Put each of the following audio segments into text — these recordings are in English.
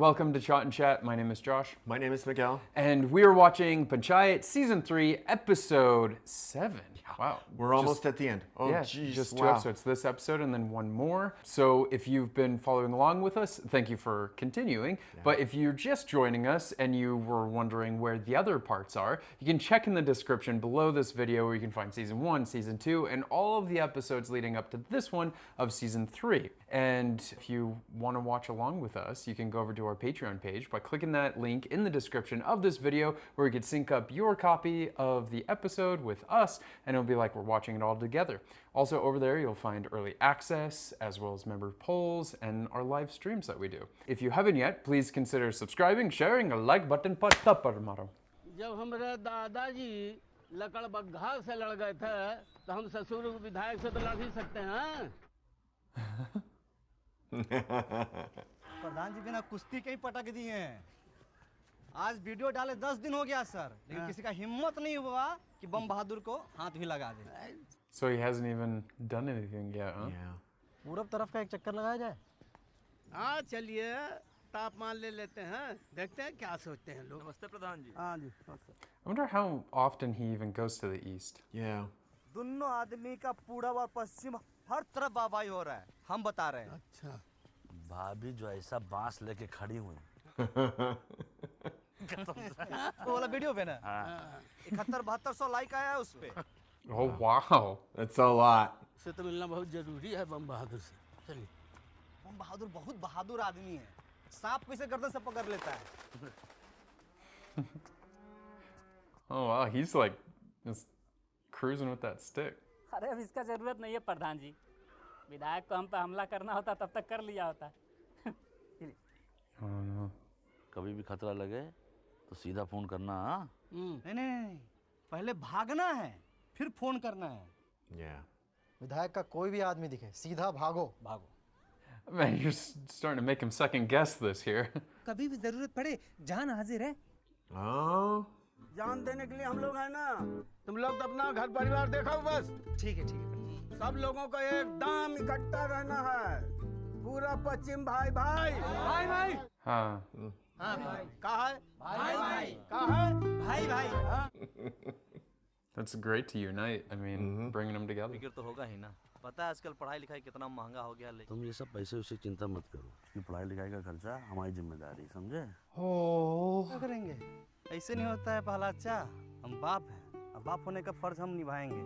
welcome to Shot and Chat. My name is Josh. My name is Miguel. And we are watching Panchayat Season 3, Episode 7. Wow. We're almost at the end. Oh, yeah, geez. just two episodes. This episode and then one more. So if you've been following along with us, thank you for continuing. Yeah. But if you're just joining us and you were wondering where the other parts are, you can check in the description below this video where you can find Season 1, Season 2, and all of the episodes leading up to this one of Season 3. And if you want to watch along with us, you can go over to our Patreon page by clicking that link in the description of this video where you can sync up your copy of the episode with us and it'll be like we're watching it all together. Also over there you'll find early access as well as member polls and our live streams that we do. If you haven't yet, please consider subscribing, sharing, a like button पर तप्पर मारो. जब हमारे दादाजी लकड़ बग्घा से लड़ गए थे तो हम ससुर विधायक से तो लड़ ही सकते हैं. प्रधान जी बिना कुश्ती के ही पटक दिए हैं. आज वीडियो डाले 10 दिन हो गया सर, लेकिन किसी का हिम्मत नहीं हुआ कि बम बहादुर को हाथ भी लगा दे. So he hasn't even done anything yet, huh? Yeah. पूरब तरफ का एक चक्कर लगाया जाए. हाँ चलिए तापमान ले लेते हैं, देखते हैं क्या सोचते हैं लोग. नमस्ते प्रधान जी. हाँ जी. I wonder how often he even goes to the east. Yeah. दोनों आदमी का पूरब और पश्चिम हर तरफ वाहवाही हो रहा है. हम बता रहे हैं. अच्छा. भाभी जो ऐसा बांस लेके खड़ी हुई. वो वाला वीडियो पे ना 71-7200 लाइक आया है उस पे. Oh, wow. That's a lot. से तो मिलना बहुत जरूरी है बम बहादुर से. चलिए. बम बहादुर बहुत बहादुर आदमी है. सांप कैसे गर्दन से पकड़ लेता है. Oh, wow. He's like just cruising with that stick. अरे अब इसका जरूरत नहीं है प्रधान जी. विधायक को हम पे हमला करना होता तब तक कर लिया होता. Oh, no. कभी भी खतरा लगे तो सीधा फोन करना. हाँ. नहीं, पहले भागना है फिर फोन करना है. Yeah. विधायक का कोई भी आदमी दिखे सीधा भागो. Man, you're starting to make him second guess this here. कभी भी जरूरत पड़े जान हाजिर है. Oh. जान देने के लिए हम लोग हैं ना. तुम लोग तो अपना घर परिवार देखो बस. ठीक है. सब लोगों को एकदम इकट्ठा रहना है. पूरा पश्चिम भाई भाई. Huh. कहा है? भाई. कहा है? भाई. That's great to unite. I mean, bringing them together. फिक्र तो होगा ही ना. पता है आजकल पढ़ाई लिखाई कितना महंगा हो गया. तुम ये सब पैसे उसे चिंता मत करो. कि पढ़ाई लिखाई का खर्चा हमारी जिम्मेदारी, समझे? क्या करेंगे? ऐसे नहीं होता है पहलाचा. हम बाप हैं. अब बाप होने का फर्ज हम निभाएंगे.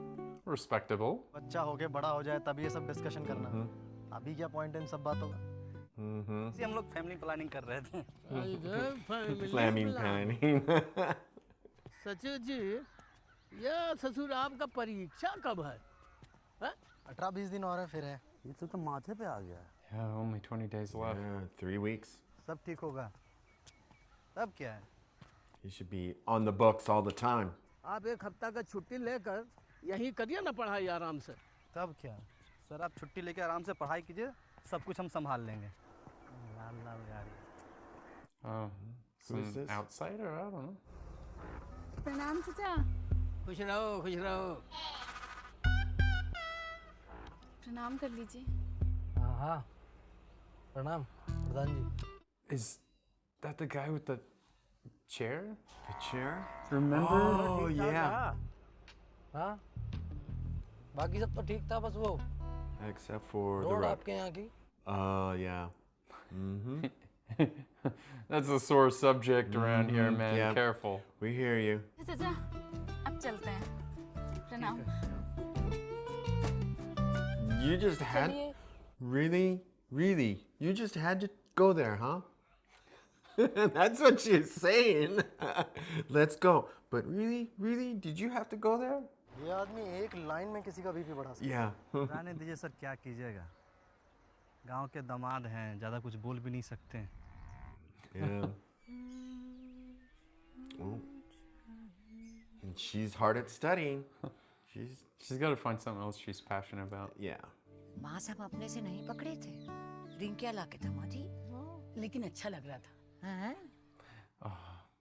Respectable. बच्चा हो के बड़ा हो जाए तब ये सब डिस्कशन करना. अभी क्या पॉइंट है इन सब बातों का. इसी हम लोग फैमिली प्लानिंग कर रहे थे. Flaming planning. सचिव जी, ये ससुर आपका परीक्षा कब है? 18-20 दिन और है फिर है. ये तो माथे पे आ गया. Yeah, only 20 days left. Yeah, 3 weeks. सब ठीक होगा. तब क्या है? He should be on the books all the time. आप एक हफ्ता का छुट्टी लेकर यहीं करिए ना पढ़ाई आराम से. तब क्या? सर आप छुट्टी लेके आराम से पढ़ाई कीजिए. सब कुछ हम संभाल लेंगे. लाल गाड़ी. Oh, Who is some this? outsider? I don't know. प्रणाम चाचा. खुश रहो, खुश रहो. प्रणाम कर लीजिए. हाँ. प्रणाम प्रधान जी. Is that the guy with the chair? The chair? Remember? Oh, yeah. हाँ. बाकी सब तो ठीक था बस वो. Except for the road road. आपके यहाँ की. Yeah. That's a sore subject around here, man. yeah. Careful. We hear you. चाचा अब चलते हैं. प्रणाम. You just had... चलिए. Really? You just had to go there, huh? That's what she's saying. Let's go. But really? Did you have to go there? ये आदमी एक line में किसी का बीपी बढ़ा सकता. Yeah. रहने दीजिए सर, क्या कीजिएगा. गांव के दामाद हैं, ज़्यादा कुछ बोल भी नहीं सकते. Yeah. Oh. And she's hard at studying. She's got to find something else she's passionate about. Yeah. माँ सब अपने से नहीं पकड़े थे. रिंकिया ला के थमा दी. लेकिन अच्छा लग रहा था. हाँ?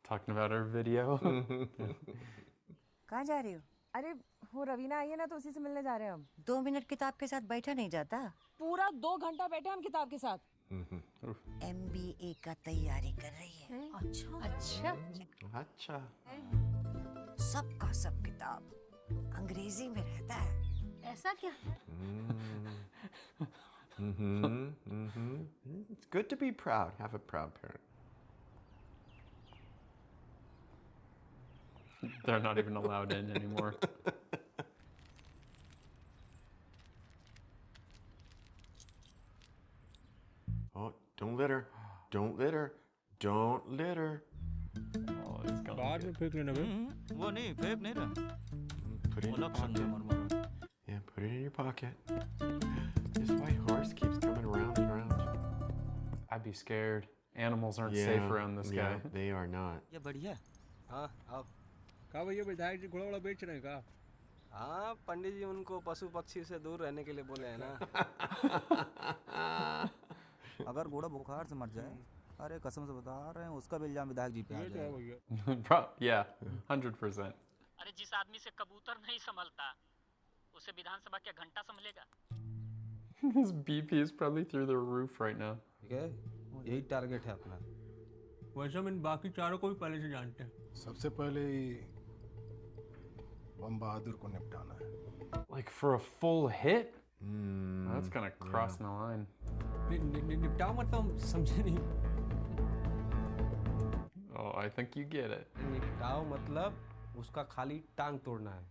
Talking about her video. कहाँ जा रही हो? अरे वो रवीना आई है ना तो उसी से मिलने जा रहे हैं हम। 2 मिनट किताब के साथ बैठा नहीं जाता। पूरा 2 घंटा बैठे हम किताब के साथ। MBA एमबीए का तैयारी कर रही है। अच्छा Acha. सबका सब किताब अंग्रेजी में रहता है। ऐसा क्या? It's good to be proud. Have a proud parent. They're not even allowed in anymore. Oh, don't litter. Don't litter. Don't litter. Oh, it's gonna बाद में फेंक लेना बे। वो नहीं फेंक नहीं रहा Put it in your अलग संग pocket. Marmara Yeah, put it in your pocket. This white horse keeps coming around and around. I'd be scared. Animals aren't safe around this yeah, guy. they are not. ये बढ़िया हाँ आओ कहा भैया विधायक जी घोड़ा वोड़ा बेच रहे हैं का? हाँ पंडित जी उनको पशु पक्षी से दूर रहने के लिए बोले हैं ना। अगर घोड़ा बुखार से मर जाए अरे कसम से बता रहे हैं उसका भी इल्जाम विधायक जी पे आ ये क्या है जाएगा भैया? Yeah, 100%. अरे जिस आदमी से कबूतर नहीं संभलता उसे विधानसभा क्या घंटा संभलेगा? His BP is probably through the roof right now. ठीक है यही टारगेट है अपना। वैसे हम इन बाकी चारों को भी पहले से जानते हैं। सबसे पहले बम बहादुर को निपटाना है। Like for a full hit? That's gonna cross my line. निपटाओ मतलब हम समझे नहीं। Oh, I think you get it. निपटाओ मतलब उसका खाली टांग तोड़ना है।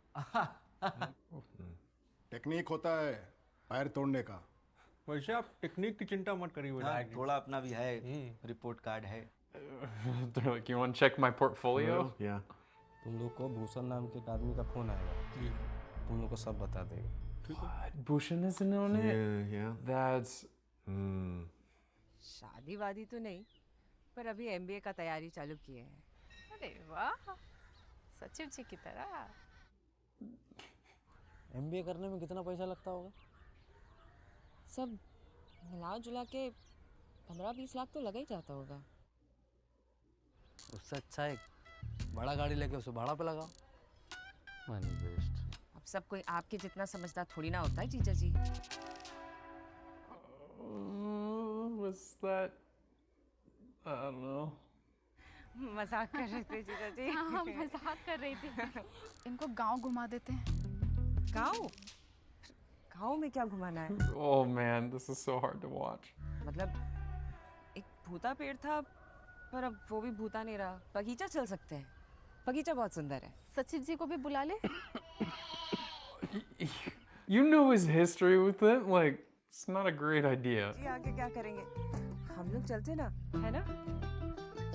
टेक्निक होता है पैर तोड़ने का। वैसे आप टेक्निक की चिंता मत करिए विधायक जी। थोड़ा अपना भी है रिपोर्ट कार्ड है They're like, you want to check my portfolio? Yeah. तुम लोग को भूषण नाम के एक आदमी का फोन आएगा तुम लोग को सब बता देगा। What? Bhushan isn't on it? Yeah. That's... शादी वादी तो नहीं पर अभी एमबीए का तैयारी चालू किए हैं। अरे वाह सचिव जी की तरह। एमबीए करने में कितना पैसा लगता होगा? सब मिला जुला के 15-20 लाख तो लगा ही जाता होगा। उससे अच्छा एक बड़ा गाड़ी लेके उसे भाड़ा पे लगाओ। Money waste. अब सब कोई आपके जितना समझदार थोड़ी ना होता है जीजा जी। Was that... I don't know. मजाक कर रहे थे जीजा जी। हाँ मजाक कर रही थी। इनको गांव घुमा देते हैं। गाँव? गाँव में क्या घुमाना है? Oh man, this is so hard to watch. मतलब एक भूता पेड़ था पर अब वो भी भूता नहीं रहा। बगीचा चल सकते हैं। बगीचा बहुत सुंदर है। सचिव जी को भी बुला ले। You know his history with it? Like, it's not a great idea. जी आगे क्या करेंगे? हम लोग चलते ना, है ना?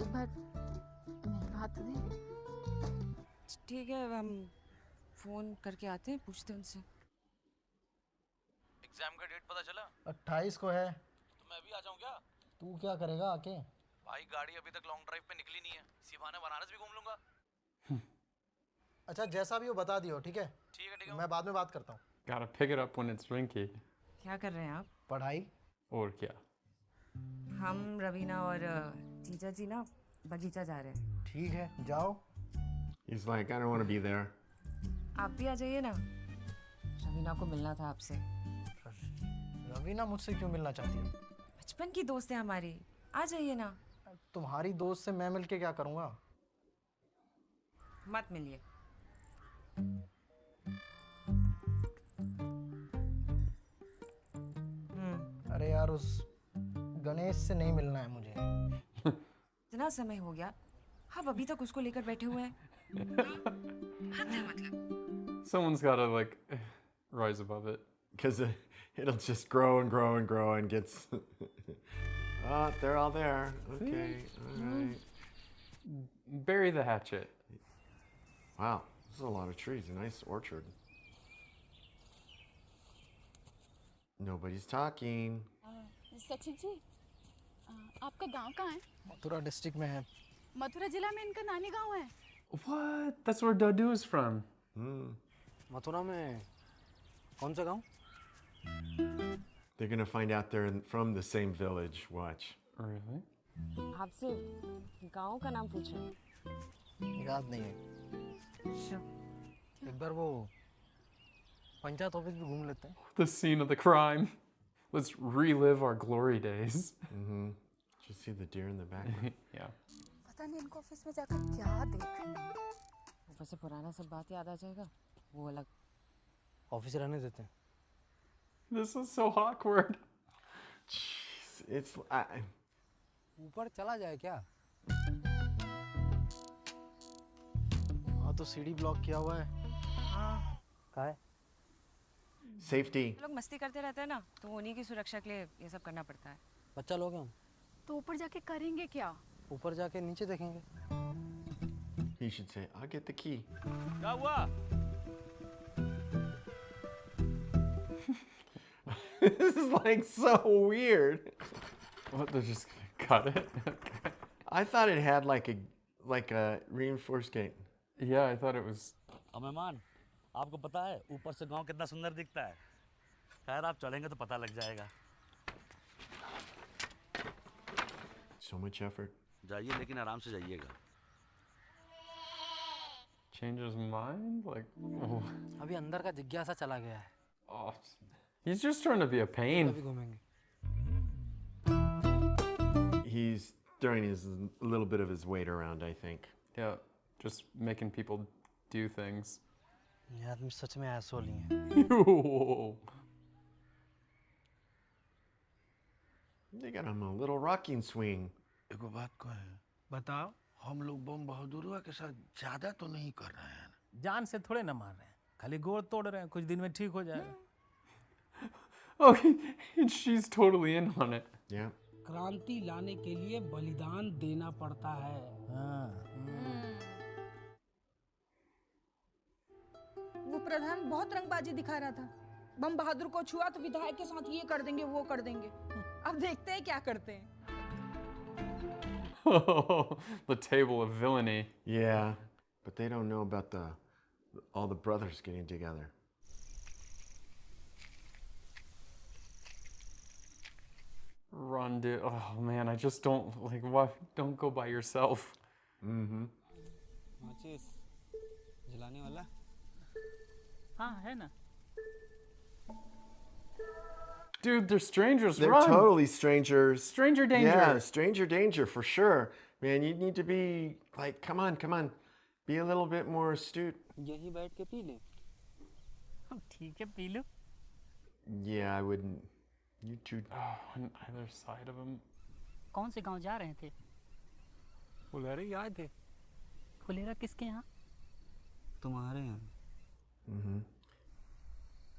एक बार मिलवा तो दे। ठीक है हम फोन करके आते हैं पूछते हैं उनसे। एग्जाम का डेट पता चला? 28 को है। तो मैं भी आ जाऊं क्या? तू क्या करेगा आके? भाई गाड़ी अभी तक लॉन्ग ड्राइव पे निकली नहीं है, इसी बहाने बनारस भी घूम लूंगा। अच्छा जैसा भी हो बता दियो ठीक है? ठीक है मैं बाद में बात करता हूँ। Gotta pick it up when it's rinky. क्या कर रहे हैं आप? पढ़ाई। और क्या? हम रवीना और जीजा जी ना बगीचा जा रहे हैं। ठीक है जाओ। He's like, I don't want to be there. आप भी आ जाइए ना। रवीना को मिलना था आपसे। रवीना मुझसे क्यों मिलना चाहती है? बचपन की दोस्त है हमारी, आ जाइए ना। तुम्हारी दोस्त से मैं मिलके क्या करूँगा? मत मिलिए। अरे यार उस गणेश से नहीं मिलना है मुझे। इतना समय हो गया, आप अभी तक उसको लेकर बैठे हुए हैं। Someone's gotta, like, rise above it. Because it'll just grow and grow and grow and gets... Oh, they're all there. Okay, all right. Bury the hatchet. Wow, this is a lot of trees. A nice orchard. Nobody's talking. सचिव जी आपका गांव कहाँ है? Mathura district में है। मथुरा जिला में इनका नानी गांव है। What? That's where Dadu is from. Mathura में कौन सा गांव? They're gonna find out they're from the same village. Watch. Really? आपसे गांव का नाम पूछा। याद नहीं है। एक बार वो पंचायत ऑफिस भी घूम लेते हैं। The scene of the crime. Let's relive our glory days. you see the deer in the background? Yeah. पता नहीं इनको ऑफिस में जाकर क्या देख ऊपर से पुराना सब बात याद आ जाएगा, वो अलग। ऑफिस रहने देते हैं। This is so awkward. Jeez, it's ऊपर चला जाए क्या? हाँ तो सीढ़ी ब्लॉक किया हुआ है। कहाँ है? safety. लोग मस्ती करते रहते हैं ना, तो उन्हीं की सुरक्षा के लिए ये सब करना पड़ता है। बच्चा लोग हैं हम। तो ऊपर जाके करेंगे क्या? ऊपर जाके नीचे देखेंगे। He should say, "I'll get the key." क्या हुआ? This is like so weird. What? They're just gonna cut it? I thought it had like a reinforced gate. Yeah, I thought it was. अब मेहमान, आपको पता है ऊपर से गांव कितना सुंदर दिखता है। खैर आप चलेंगे तो पता लग जाएगा। So much effort. जाइए लेकिन आराम से जाइएगा। Change his mind? Like, oh. अभी अंदर का जिज्ञासा चला गया है। Oh. He's just trying to be a pain. अभी घूमेंगे। He's throwing a little bit of his weight around, I think. Yeah, just making people do things. ये आदमी सच में एसोल ही है। Whoa. They got him a little rocking swing. एगो बात कहे, बताओ हम लोग बम बहादुरवा के साथ ज्यादा तो नहीं कर रहे हैं? जान से थोड़े ना मार रहे हैं, खाली गोड़ तोड़ रहे हैं, कुछ दिन में ठीक हो जाएगा। Oh, she's totally in on it. Yeah. क्रांति लाने के लिए बलिदान देना पड़ता है। वो प्रधान बहुत रंगबाजी दिखा रहा था। बम बहादुर को छुआ तो विधायक के साथ ये कर देंगे वो कर देंगे। अब देखते हैं क्या करते हैं। The table of villainy. Yeah, but they don't know about all the brothers getting together. Run, dude. Oh man, I just don't like. Why? Don't go by yourself. Mm-hmm. माचिस जलाने वाला? हाँ है ना। Dude, they're strangers. They're Run. totally strangers. Stranger danger. Yeah, stranger danger for sure. Man, you need to be like, come on, come on. Be a little bit more astute. यही बैठ के P ले। ठीक है P low. Yeah, I wouldn't. You two. Oh, on either side of him. कौन से गांव जा रहे थे? फुलेरा ही आए थे। फुलेरा किसके यहाँ? तुम्हारे यहाँ। Mm-hmm.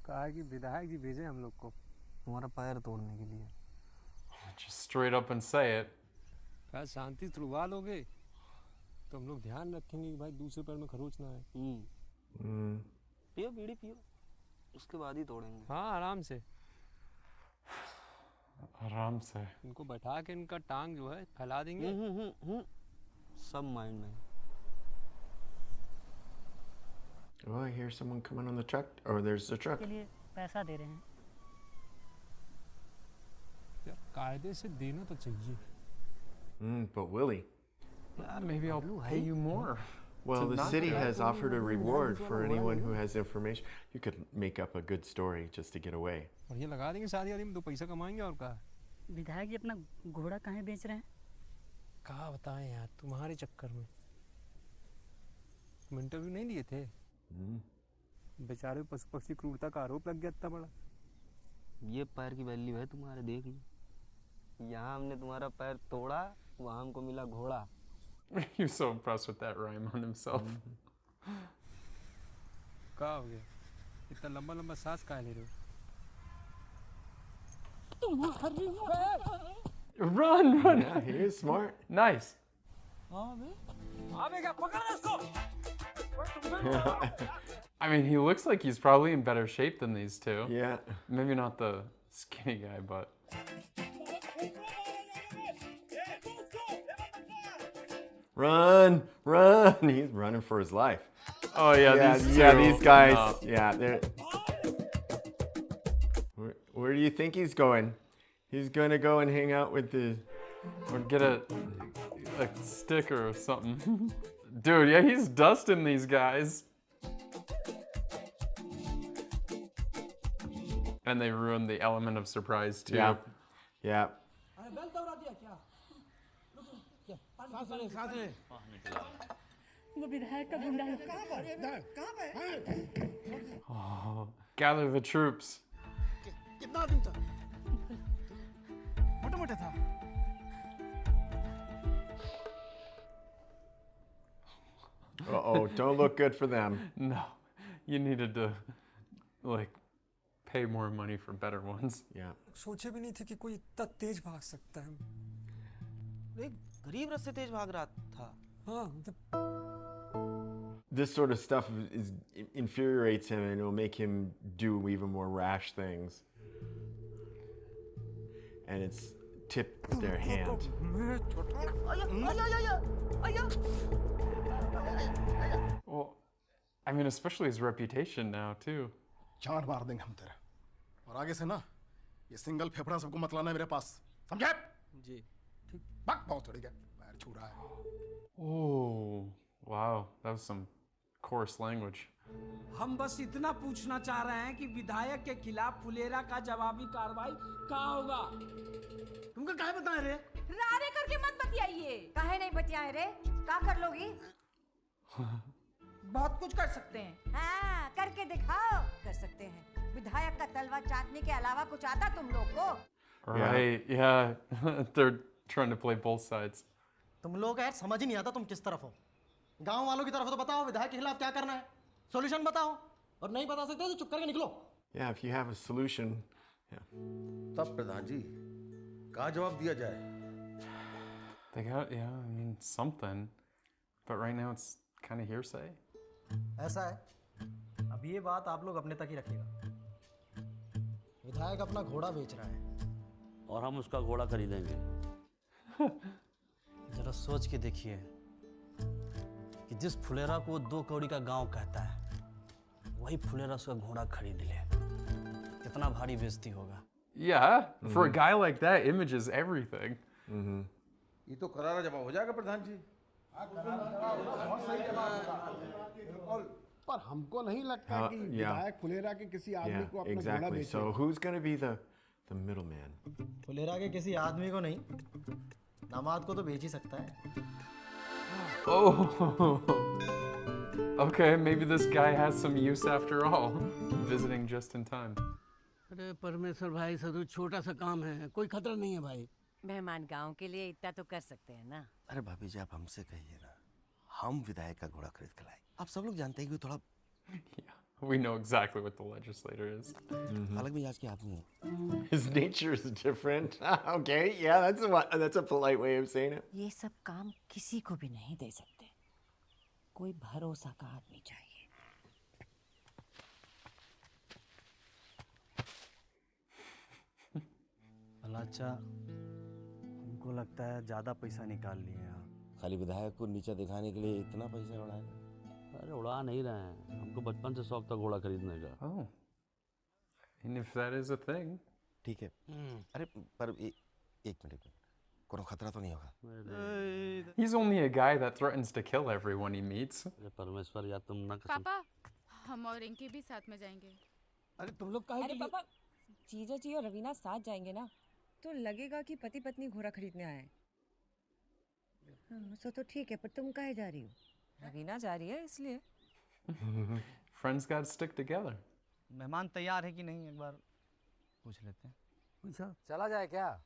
कहा कि विधायक जी भेजे हम लोग को तुम्हारा पैर तोड़ने के लिए। Just straight up and say it. कहा शांति से तुड़वा लोगे तो हम लोग ध्यान रखेंगे कि भाई दूसरे पैर में खरोच ना आए। पियो बीड़ी पियो, उसके बाद ही तोड़ेंगे। हाँ आराम से। आराम से। इनको बैठा के इनका टांग जो है फैला देंगे। सब माइंड में। Oh, I hear someone coming on the truck. Or there's the truck. के लिए पैसा दे रहे हैं। यार कायदे से देना तो चाहिए। But Willie. Maybe I'll pay you more. Well, the not city do that. has offered a reward for anyone who has information. You could make up a good story just to get away. और ये लगा देंगे शादी आदमी, 2 पैसा कमाएंगे और क्या। विधायक जी अपना घोड़ा कहाँ बेच रहे हैं? कहाँ बताएं यार तुम्हारे चक्कर में। तुम इंटरव्यू नहीं लिए थे? बेचारे पशु पक्षी क्रूरता का आरोप लग गया इतना बड़ा। ये पैर की वैल्यू है तुम्हारे, देख लो। यहाँ हमने तुम्हारा पैर तोड़ा, वहाँ हमको मिला घोड़ा। You're so impressed with that rhyme on himself. क्या हो गया? इतना लंबा लंबा सांस काहे ले रहे हो? Run, run. Yeah, he is smart. Nice. I mean, he looks like he's probably in better shape than these two. Yeah. Maybe not the skinny guy, but. Run, run. He's running for his life. Oh, yeah, these these two. guys. No. Yeah, they're. Where do you think he's going? He's gonna go and hang out with the. Or get a sticker or something. Dude, yeah, he's dusting these guys. And they ruined the element of surprise too. Yeah. Yeah. सांस ले सांस ले। वो विधायक का गुंडा है। Oh, gather the troops. कितना दिन था? मोटा मोटा था। Uh-oh, don't look good for them. No, you needed to, like, pay more money for better ones. Yeah. सोचे भी नहीं थे कि कोई इतना तेज भाग सकता है। एक गरीब रस्ते तेज भाग रहा था। हाँ, This sort of stuff infuriates him, and it'll make him do even more rash things. And it's tipped their hand. Well, I mean, especially his reputation now, too. चार मार देंगे हम तेरे। और आगे से ना ये सिंगल फेफड़ा सबको मत लाना मेरे पास, समझे? जी। बक बहुत थोड़ी है, पैर छू रहा है। Oh, wow, that was some coarse language. हम बस इतना पूछना चाह रहे हैं कि विधायक के खिलाफ फुलेरा का जवाबी कार्रवाई कहाँ होगा? तुमको काहे बताए रे? रारे करके मत बतियाइए। काहे नहीं बतियाए रे? क्या कर लोगी? बहुत कुछ कर सकते हैं। हाँ, करके दिखाओ। कर सकते हैं। विधायक का तलवा चाटने के अलावा कुछ आता तुम लोग को? Right, yeah. They're trying to play both sides. तुम लोग यार समझ ही नहीं आता तुम किस तरफ हो। गांव वालों की तरफ तो बताओ विधायक के खिलाफ क्या करना है, सॉल्यूशन बताओ, और नहीं बता सकते तो चुप करके निकलो। Yeah, if you have a solution. Yeah. तब प्रधान जी क्या जवाब दिया जाए? They got, yeah, I mean, something. But right now it's kind of hearsay. ऐसा है, अब ये बात आप लोग अपने तक ही रखिएगा। विधायक अपना घोड़ा बेच रहा है और हम उसका घोड़ा खरीदेंगे। जरा सोच के देखिए कि जिस फुलेरा को 2 कौड़ी का गांव कहता है, वही फुलेरा उसका घोड़ा खरीद ले, कितना भारी बेइज्जती होगा। Yeah, for a guy like that, image is everything. ये तो करारा जवाब हो जाएगा प्रधान जी। पर हमको नहीं लगता कि विधायक फुलेरा के किसी आदमी Yeah, को अपना घोड़ा exactly. बेचे। So who's going to be the middleman? Phulera के किसी आदमी को नहीं, दामाद को तो बेच ही सकता है। Oh. Okay, maybe this guy has some use after all. Visiting just in time. अरे परमेश्वर भाई सदु छोटा सा काम है, कोई खतरा नहीं है भाई। मेहमान गांव के लिए इतना तो कर सकते हैं ना। अरे भाभी जी आप हमसे कहिए ना, हम विधायक का घोड़ा खरीद कर लाए। आप सब लोग जानते हैं कि थोड़ा We know exactly what the legislator is. अलग मिजाज के आदमी है। His nature is different. Okay, yeah, that's a polite way of saying it. ये सब काम किसी को भी नहीं दे सकते। कोई भरोसा का आदमी चाहिए। अच्छा, हमको लगता है ज्यादा पैसा निकाल लिए आप। खाली विधायक को नीचे दिखाने के लिए इतना पैसा उड़ाए? अरे उड़ा नहीं रहे हैं, हमको बचपन से शौक था घोड़ा खरीदने का। Oh. And if that is a thing. ठीक है। अरे पर एक मिनट, कोनो खतरा तो नहीं होगा? He's only a guy that threatens to kill everyone he meets. अरे परमेश्वर या तुम ना पापा, हम और रिंकी भी साथ में जाएंगे। अरे तुम लोग काहे अरे पापा, जीजा जी और रवीना साथ जाएंगे ना, तो लगेगा कि पति पत्नी घोड़ा खरीदने आए। हाँ, तो ठीक है, पर तुम काहे जा रही हो? रवीना जा रही है इसलिए। Friends gotta stick together. मेहमान तैयार है कि नहीं एक बार पूछ लेते हैं। पूछो, चला जाए क्या?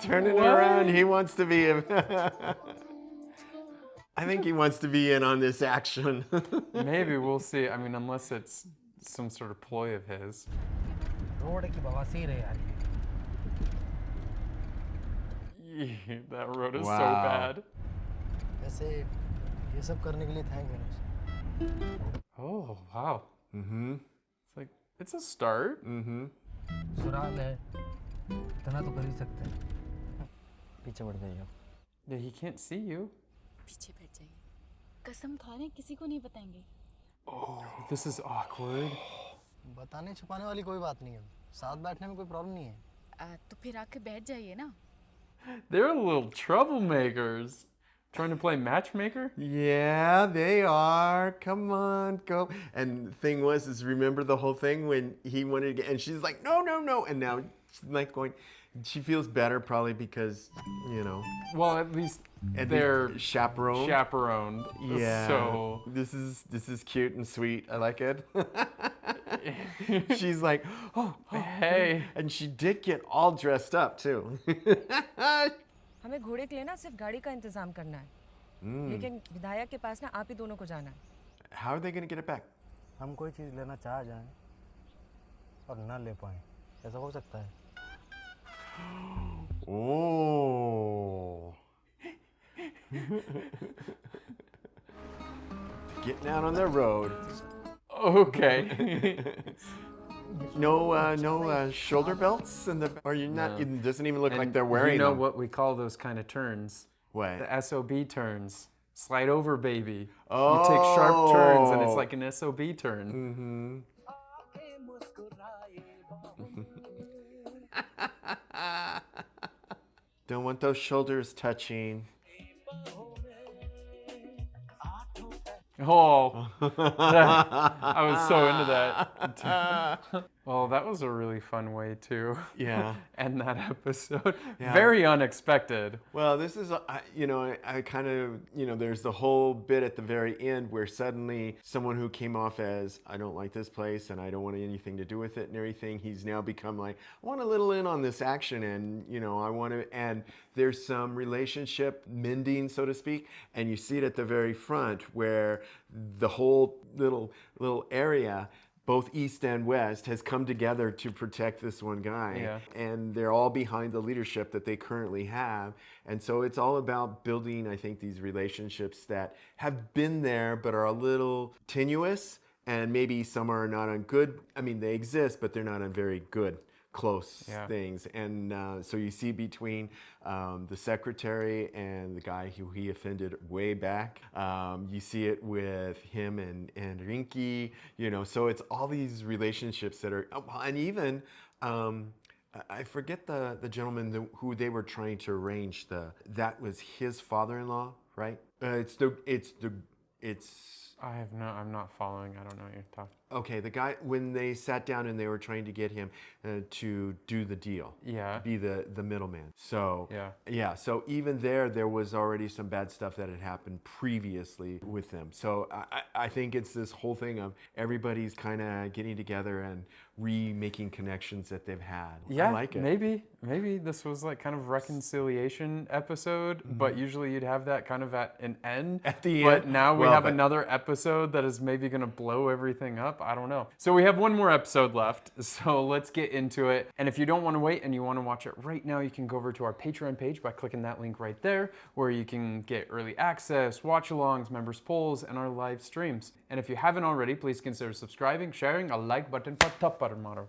Turning it around, he wants to be I think he wants to be in on this action. Maybe we'll see. I mean, unless it's some sort of ploy of his. Road की बवासीर है यार। That road is so Wow. bad. वैसे ये सब करने के लिए thank Ganesh. Oh, wow. It's like, it's a start. ससुराल है, इतना तो कर ही सकते हैं। पीछे बढ़ जाइए। Yeah, he can't see you. पीछे बैठ जाइए। कसम खा रहे हैं किसी को नहीं बताएंगे। Oh, this is awkward. बताने छुपाने वाली कोई बात नहीं है, साथ बैठने में कोई प्रॉब्लम नहीं है। तो फिर आके बैठ जाइए ना। They're little troublemakers. Trying to play matchmaker? Yeah, they are. Come on, go. And the thing is remember the whole thing when he wanted to get, and she's like, no, no, no. And now she's like going, she feels better probably because, you know. Well, at least they're chaperoned. Chaperoned. Yeah. So this is cute and sweet. I like it. She's like, oh, hey. And she did get all dressed up too. हमें घोड़े के लिए ना सिर्फ गाड़ी का इंतजाम करना है लेकिन विधायक के पास ना आप ही दोनों को जाना है How are they going to get it back? हम कोई चीज़ लेना चाह जाएं और ना ले पाएं, ऐसा हो सकता है? Oh. Getting out on the road. Okay. No shoulder belts in the, or you're not. No. It doesn't even look And like they're wearing you know them. what we call those kind of turns? What? The SOB turns. Slide over, baby. You take sharp turns, and it's like an SOB turn. Don't want those shoulders touching. Oh, I was so into that. Well, that was a really fun way to end that episode. Yeah. Very unexpected. Well, this is, I kind of, there's the whole bit at the very end where suddenly someone who came off as, I don't like this place and I don't want anything to do with it and everything, he's now become like, I want a little in on this action and, I want to, and there's some relationship mending, so to speak, and you see it at the very front where the whole little area, both East and West, has come together to protect this one guy. Yeah. And they're all behind the leadership that they currently have. And so it's all about building, I think, these relationships that have been there but are a little tenuous, and maybe some are not on good, they exist, but they're not on very good, close things. And so you see between the secretary and the guy who he offended way back. You see it with him and Rinky, so it's all these relationships that are, and even, I forget the gentleman who they were trying to arrange that was his father-in-law, right? I'm not following. I don't know what you're talking. Okay, the guy, when they sat down and they were trying to get him to do the deal. Yeah. Be the middleman. So, yeah. So even there was already some bad stuff that had happened previously with them. So I think it's this whole thing of everybody's kind of getting together and remaking connections that they've had. Yeah, I like it. Maybe this was like kind of reconciliation episode, but usually you'd have that kind of at an end. At the but end. now we have another episode that is maybe going to blow everything up. I don't know. So we have one more episode left, so let's get into it. And if you don't want to wait and you want to watch it right now, you can go over to our Patreon page by clicking that link right there, where you can get early access, watch-alongs, members polls, and our live streams. And if you haven't already, please consider subscribing, sharing, a like button for top button motto.